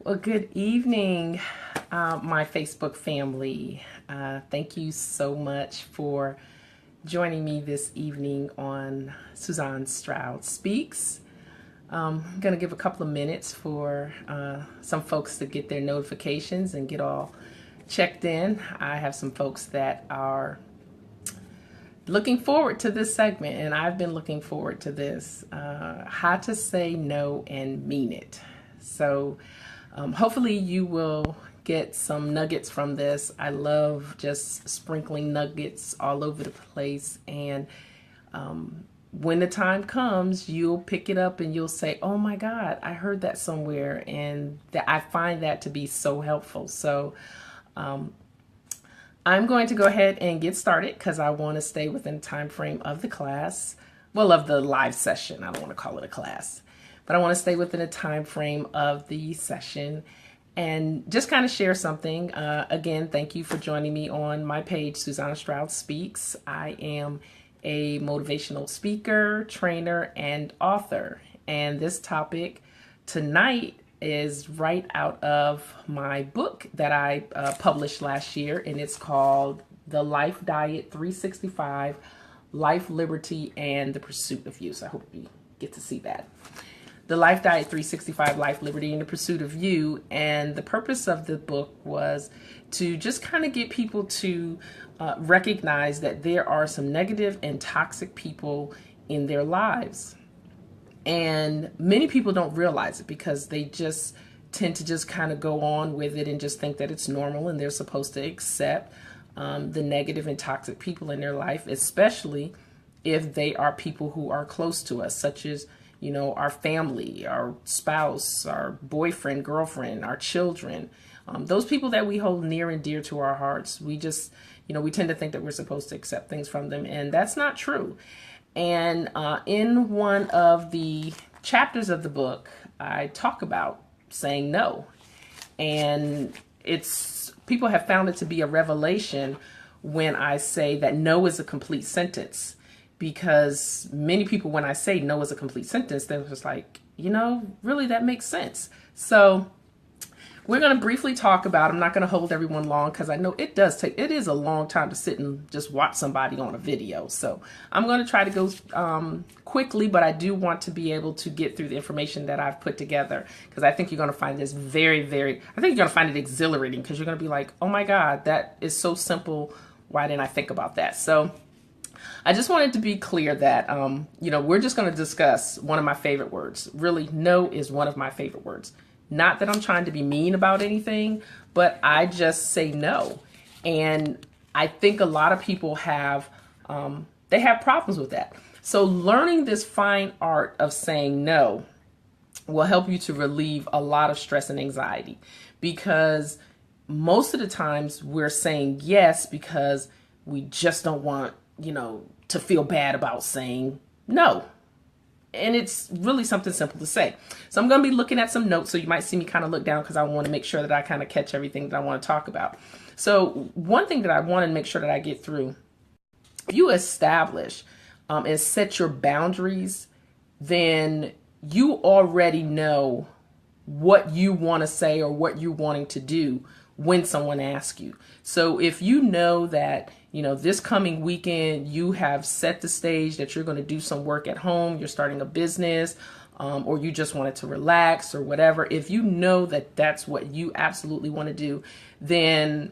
Well, good evening, my Facebook family. Thank you so much for joining me this evening on Suzanne Stroud Speaks. I'm going to give a couple of minutes for some folks to get their notifications and get all checked in. I have some folks that are looking forward to this segment, and I've been looking forward to this. How to say no and mean it. So hopefully you will get some nuggets from this. I love just sprinkling nuggets all over the place. And when the time comes, you'll pick it up and you'll say, oh my God, I heard that somewhere. And I find that to be so helpful. So I'm going to go ahead and get started because I want to stay within the time frame of the class. Well, of the live session. I don't want to call it a class. But I want to stay within the time frame of the session and just kind of share something. Again, thank you for joining me on my page, Suzanne Stroud Speaks. I am a motivational speaker, trainer, and author. And this topic tonight is right out of my book that I published last year, and it's called The Life Diet 365, Life, Liberty, and the Pursuit of You. So I hope you get to see that. The Life Diet 365, Life, Liberty, and the Pursuit of You. And the purpose of the book was to just kind of get people to recognize that there are some negative and toxic people in their lives. And many people don't realize it because they just tend to just kind of go on with it and just think that it's normal and they're supposed to accept the negative and toxic people in their life, especially if they are people who are close to us, such as our family, our spouse, our boyfriend, girlfriend, our children, those people that we hold near and dear to our hearts. We just, we tend to think that we're supposed to accept things from them, and that's not true. And in one of the chapters of the book, I talk about saying no. And people have found it to be a revelation when I say that no is a complete sentence. Because many people, when I say no is a complete sentence, they're just like, really, that makes sense. So we're going to briefly talk about, I'm not going to hold everyone long because I know it is a long time to sit and just watch somebody on a video. So I'm going to try to go quickly, but I do want to be able to get through the information that I've put together because I think you're going to find this I think you're going to find it exhilarating because you're going to be like, oh my God, that is so simple. Why didn't I think about that? So I just wanted to be clear that, we're just going to discuss one of my favorite words. Really, no is one of my favorite words. Not that I'm trying to be mean about anything, but I just say no. And I think a lot of people have problems with that. So learning this fine art of saying no will help you to relieve a lot of stress and anxiety, because most of the times we're saying yes because we just don't want to feel bad about saying no. And it's really something simple to say. So I'm going to be looking at some notes. So you might see me kind of look down because I want to make sure that I kind of catch everything that I want to talk about. So one thing that I want to make sure that I get through, if you establish and set your boundaries, then you already know what you want to say or what you're wanting to do when someone asks you. So if you know that, this coming weekend, you have set the stage that you're going to do some work at home, you're starting a business, or you just wanted to relax or whatever. If you know that that's what you absolutely want to do, then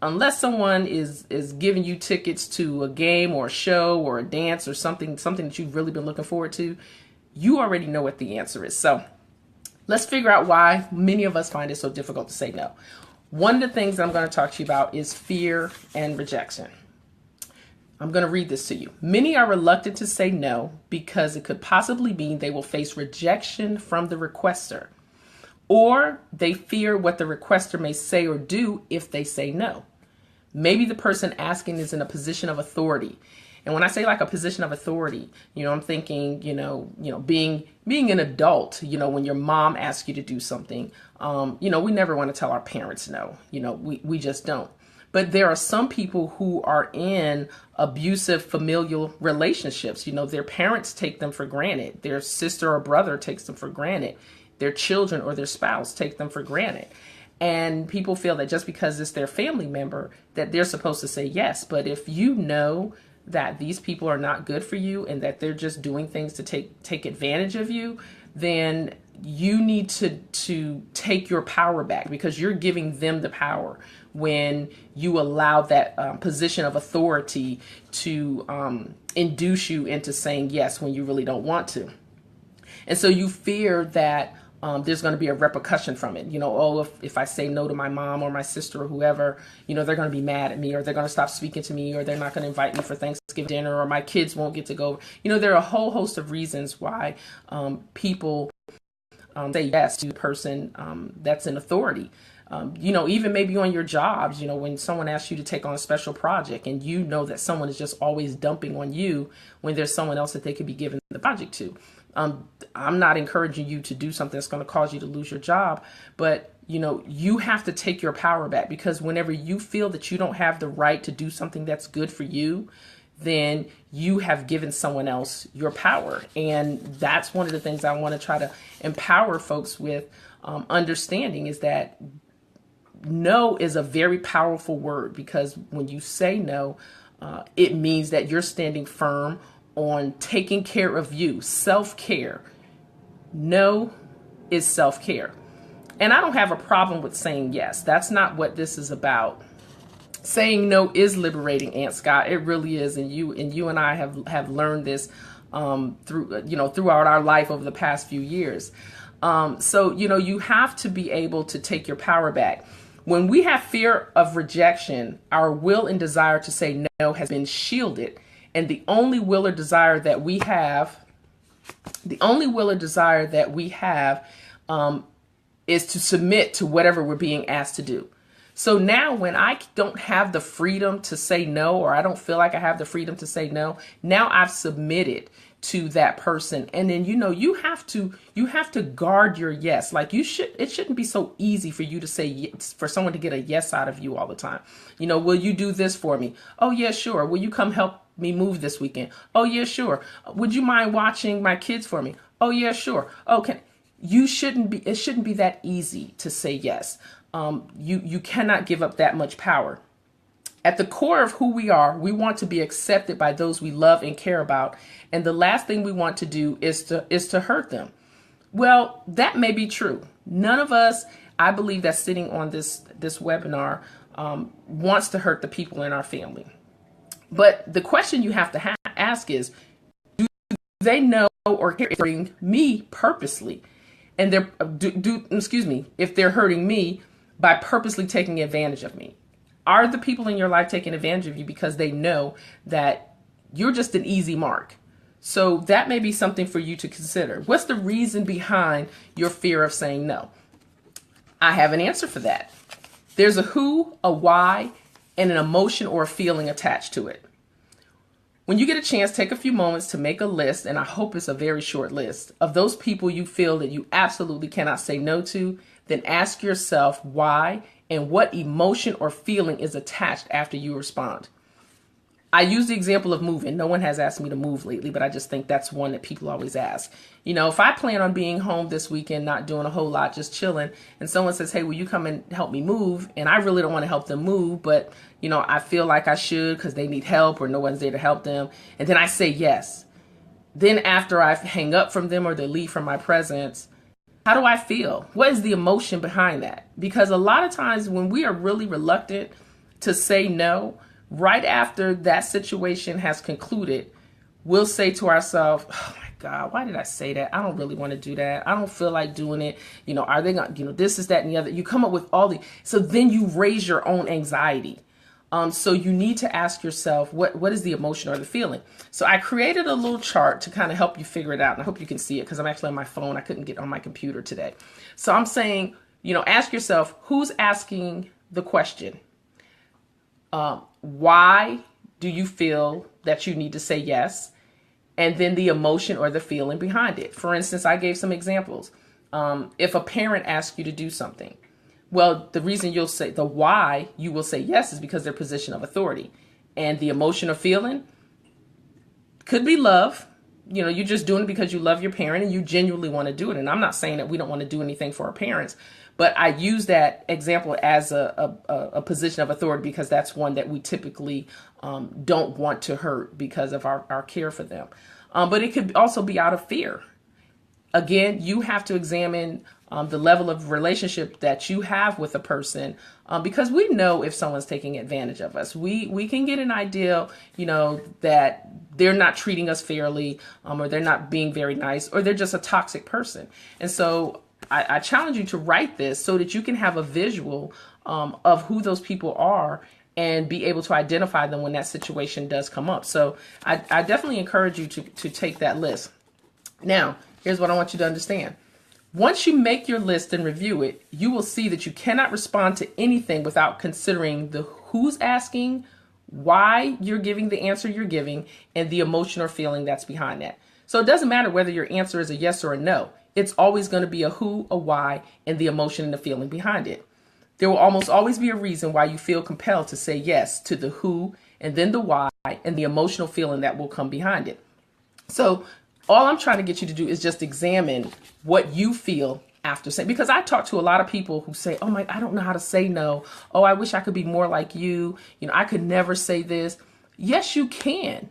unless someone is giving you tickets to a game or a show or a dance or something that you've really been looking forward to, you already know what the answer is. So let's figure out why many of us find it so difficult to say no. One of the things that I'm going to talk to you about is fear and rejection. I'm going to read this to you. Many are reluctant to say no because it could possibly mean they will face rejection from the requester, or they fear what the requester may say or do if they say no. Maybe the person asking is in a position of authority. And when I say like a position of authority, I'm thinking, being an adult, when your mom asks you to do something, we never want to tell our parents no, we just don't. But there are some people who are in abusive familial relationships. Their parents take them for granted. Their sister or brother takes them for granted. their children or their spouse, take them for granted. And people feel that just because it's their family member that they're supposed to say yes. But if you know that these people are not good for you and that they're just doing things to take advantage of you, then you need to take your power back, because you're giving them the power when you allow that position of authority to induce you into saying yes when you really don't want to. And so you fear that there's going to be a repercussion from it. Oh, if I say no to my mom or my sister or whoever, they're going to be mad at me, or they're going to stop speaking to me, or they're not going to invite me for Thanksgiving dinner, or my kids won't get to go. There are a whole host of reasons why people say yes to a person that's in authority. Even maybe on your jobs, when someone asks you to take on a special project and that someone is just always dumping on you when there's someone else that they could be giving the project to. I'm not encouraging you to do something that's going to cause you to lose your job, but you have to take your power back, because whenever you feel that you don't have the right to do something that's good for you, then you have given someone else your power. And that's one of the things I want to try to empower folks with understanding, is that no is a very powerful word, because when you say no, it means that you're standing firm on taking care of you. Self-care. No is self-care. And I don't have a problem with saying yes. That's not what this is about. Saying no is liberating, Aunt Scott. It really is. And you and I have learned this throughout our life over the past few years. So you have to be able to take your power back. When we have fear of rejection, our will and desire to say no has been shielded. And the only will or desire that we have is to submit to whatever we're being asked to do. So now when I don't have the freedom to say no, or I don't feel like I have the freedom to say no, now I've submitted to that person. And then, you have to guard your yes. Like it shouldn't be so easy for you to say yes, for someone to get a yes out of you all the time. Will you do this for me? Oh yeah, sure. Will you come help me move this weekend? Oh yeah, sure. Would you mind watching my kids for me? Oh yeah, sure. Okay. It shouldn't be that easy to say yes. You cannot give up that much power. At the core of who we are, we want to be accepted by those we love and care about. And the last thing we want to do is to hurt them. Well, that may be true. None of us, I believe, that's sitting on this webinar wants to hurt the people in our family. But the question you have to ask is, do they know or care if they're hurting me purposely? And if they're hurting me by purposely taking advantage of me. Are the people in your life taking advantage of you because they know that you're just an easy mark? So that may be something for you to consider. What's the reason behind your fear of saying no? I have an answer for that. There's a who, a why, and an emotion or a feeling attached to it. When you get a chance, take a few moments to make a list, and I hope it's a very short list, of those people you feel that you absolutely cannot say no to. Then ask yourself why and what emotion or feeling is attached after you respond. I use the example of moving. No one has asked me to move lately, but I just think that's one that people always ask. If I plan on being home this weekend, not doing a whole lot, just chilling, and someone says, hey, will you come and help me move? And I really don't want to help them move, but, I feel like I should because they need help or no one's there to help them. And then I say yes. Then after I hang up from them or they leave from my presence, how do I feel? What is the emotion behind that? Because a lot of times when we are really reluctant to say no, right after that situation has concluded, we'll say to ourselves, oh my God, why did I say that? I don't really want to do that. I don't feel like doing it. Are they going to, this is that and the other. You come up with all the, so then you raise your own anxiety. So you need to ask yourself, what is the emotion or the feeling? So I created a little chart to kind of help you figure it out. And I hope you can see it because I'm actually on my phone. I couldn't get on my computer today. So I'm saying, ask yourself, who's asking the question? Why do you feel that you need to say yes? And then the emotion or the feeling behind it. For instance, I gave some examples. If a parent asks you to do something, well, the reason you'll say the why you will say yes is because their position of authority. And the emotion or feeling could be love. you're just doing it because you love your parent and you genuinely want to do it. And I'm not saying that we don't want to do anything for our parents, but I use that example as a position of authority because that's one that we typically don't want to hurt because of our care for them. But it could also be out of fear. Again, you have to examine the level of relationship that you have with a person, because we know if someone's taking advantage of us. We can get an idea, that they're not treating us fairly, or they're not being very nice, or they're just a toxic person. And so I challenge you to write this so that you can have a visual of who those people are and be able to identify them when that situation does come up. So I definitely encourage you to take that list. Now, here's what I want you to understand. Once you make your list and review it, you will see that you cannot respond to anything without considering the who's asking, why you're giving the answer you're giving, and the emotion or feeling that's behind that. So it doesn't matter whether your answer is a yes or a no. It's always going to be a who, a why, and the emotion and the feeling behind it. There will almost always be a reason why you feel compelled to say yes to the who, and then the why, and the emotional feeling that will come behind it. So all I'm trying to get you to do is just examine what you feel after saying, because I talk to a lot of people who say, oh my, I don't know how to say no. Oh, I wish I could be more like you. I could never say this. Yes, you can.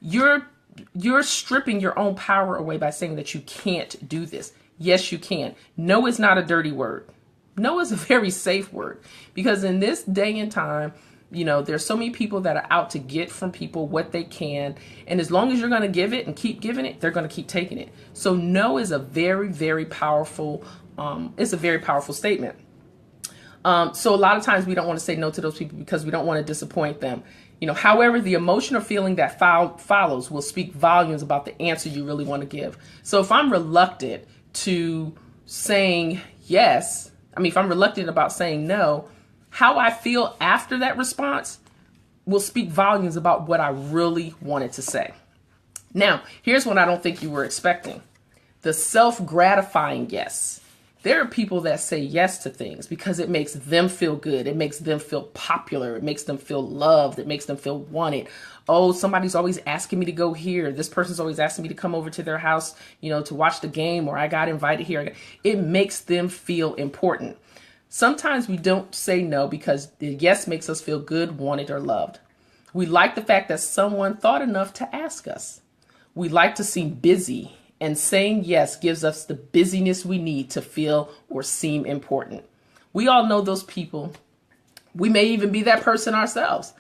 You're stripping your own power away by saying that you can't do this. Yes, you can. No is not a dirty word. No is a very safe word, because in this day and time, there's so many people that are out to get from people what they can. And as long as you're going to give it and keep giving it, they're going to keep taking it. So no is a very, very powerful, it's a very powerful statement. So a lot of times we don't want to say no to those people because we don't want to disappoint them. However, the emotion or feeling that follows will speak volumes about the answer you really want to give. So if I'm reluctant to saying yes, if I'm reluctant about saying no, how I feel after that response will speak volumes about what I really wanted to say. Now, here's what I don't think you were expecting. The self-gratifying yes. There are people that say yes to things because it makes them feel good. It makes them feel popular. It makes them feel loved. It makes them feel wanted. Oh, somebody's always asking me to go here. This person's always asking me to come over to their house, to watch the game, or I got invited here. It makes them feel important. Sometimes we don't say no because the yes makes us feel good, wanted, or loved. We like the fact that someone thought enough to ask us. We like to seem busy, and saying yes gives us the busyness we need to feel or seem important. We all know those people. We may even be that person ourselves.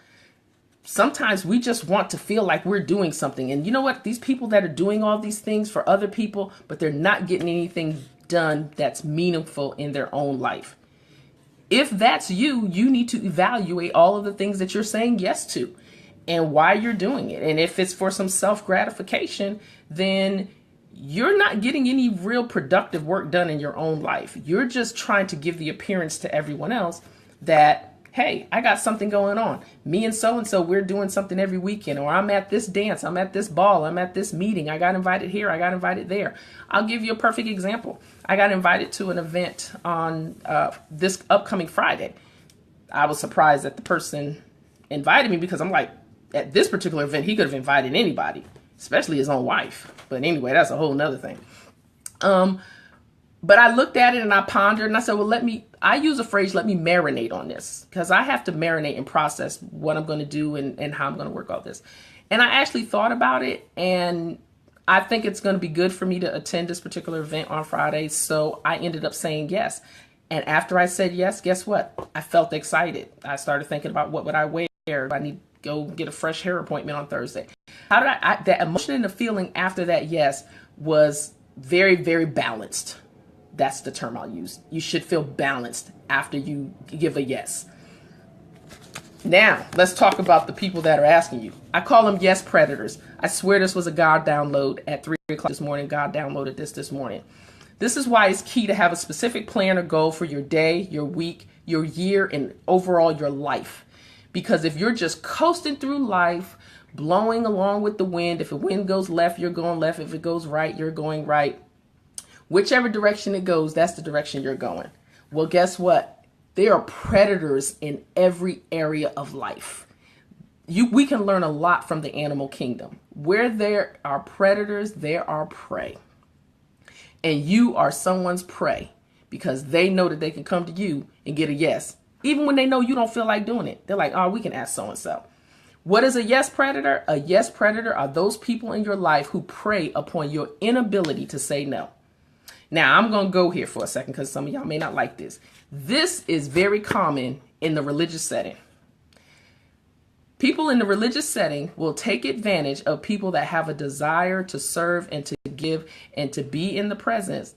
Sometimes we just want to feel like we're doing something. And you know what? These people that are doing all these things for other people, but they're not getting anything done that's meaningful in their own life. If that's you, you need to evaluate all of the things that you're saying yes to and why you're doing it. And if it's for some self-gratification, then you're not getting any real productive work done in your own life. You're just trying to give the appearance to everyone else that, hey, I got something going on. Me and so, we're doing something every weekend, or I'm at this dance, I'm at this ball, I'm at this meeting. I got invited here, I got invited there. I'll give you a perfect example. I got invited to an event on this upcoming Friday. I was surprised that the person invited me because I'm like, at this particular event, he could have invited anybody, especially his own wife. But anyway, that's a whole nother thing. But I looked at it and I pondered and I said, well, I use a phrase, let me marinate on this, because I have to marinate and process what I'm going to do and how I'm going to work all this. And I actually thought about it, and I think it's going to be good for me to attend this particular event on Friday. So I ended up saying yes. And after I said yes, guess what? I felt excited. I started thinking about what would I wear. I need to go get a fresh hair appointment on Thursday. That emotion and the feeling after that yes was very, very balanced. That's the term I'll use. You should feel balanced after you give a yes. Now, let's talk about the people that are asking you. I call them yes predators. I swear this was a God download at 3 o'clock this morning. God downloaded this morning. This is why it's key to have a specific plan or goal for your day, your week, your year, and overall your life. Because if you're just coasting through life, blowing along with the wind, if the wind goes left, you're going left. If it goes right, you're going right. Whichever direction it goes, that's the direction you're going. Well, guess what? There are predators in every area of life. we can learn a lot from the animal kingdom. Where there are predators, there are prey. And you are someone's prey because they know that they can come to you and get a yes. Even when they know you don't feel like doing it. They're like, oh, we can ask so-and-so. What is a yes predator? A yes predator are those people in your life who prey upon your inability to say no. Now, I'm going to go here for a second because some of y'all may not like this. This is very common in the religious setting. People in the religious setting will take advantage of people that have a desire to serve and to give and to be in the presence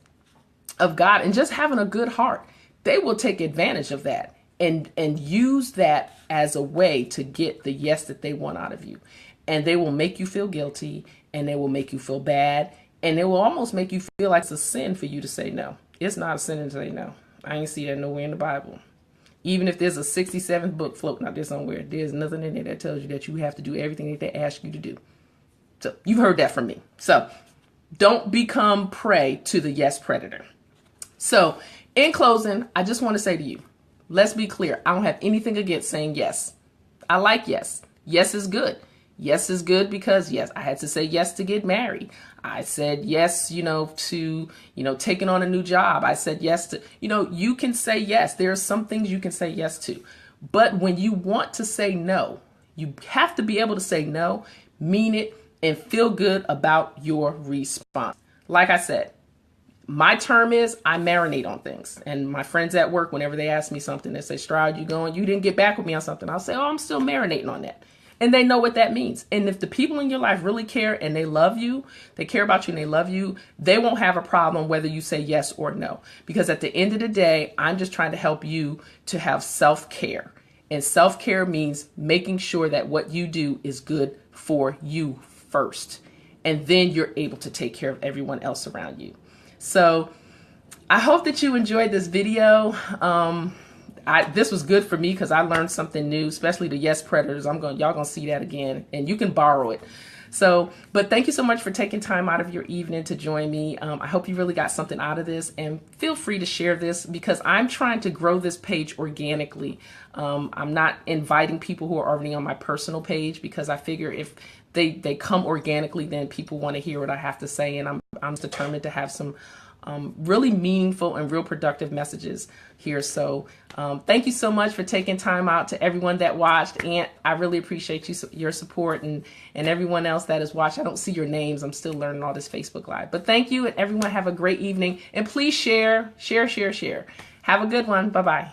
of God and just having a good heart. They will take advantage of that and use that as a way to get the yes that they want out of you. And they will make you feel guilty, and they will make you feel bad, and it will almost make you feel like it's a sin for you to say no. It's not a sin to say no. I ain't see that nowhere in the Bible. Even if there's a 67th book floating out there somewhere, there's nothing in there that tells you that you have to do everything that they ask you to do. So you've heard that from me. So don't become prey to the yes predator. So in closing, I just want to say to you, let's be clear. I don't have anything against saying yes. I like yes. Yes is good. Yes is good because, yes, I had to say yes to get married. I said yes, to, taking on a new job. I said yes to, you can say yes. There are some things you can say yes to. But when you want to say no, you have to be able to say no, mean it, and feel good about your response. Like I said, my term is I marinate on things. And my friends at work, whenever they ask me something, they say, Stroud, you didn't get back with me on something. I'll say, oh, I'm still marinating on that. And they know what that means. And if the people in your life really care and they love you, they care about you and they love you, they won't have a problem whether you say yes or no. Because at the end of the day, I'm just trying to help you to have self-care. And self-care means making sure that what you do is good for you first. And then you're able to take care of everyone else around you. So I hope that you enjoyed this video. This was good for me because I learned something new, especially the yes predators. Y'all gonna see that again, and you can borrow it. So, but thank you so much for taking time out of your evening to join me. I hope you really got something out of this, and feel free to share this because I'm trying to grow this page organically. I'm not inviting people who are already on my personal page because I figure if they come organically, then people want to hear what I have to say, and I'm determined to have some really meaningful and real productive messages here. So thank you so much for taking time out. To everyone that watched, and I really appreciate your support, and everyone else that has watched. I don't see your names. I'm still learning all this Facebook Live. But thank you, and everyone have a great evening. And please share. Have a good one. Bye-bye.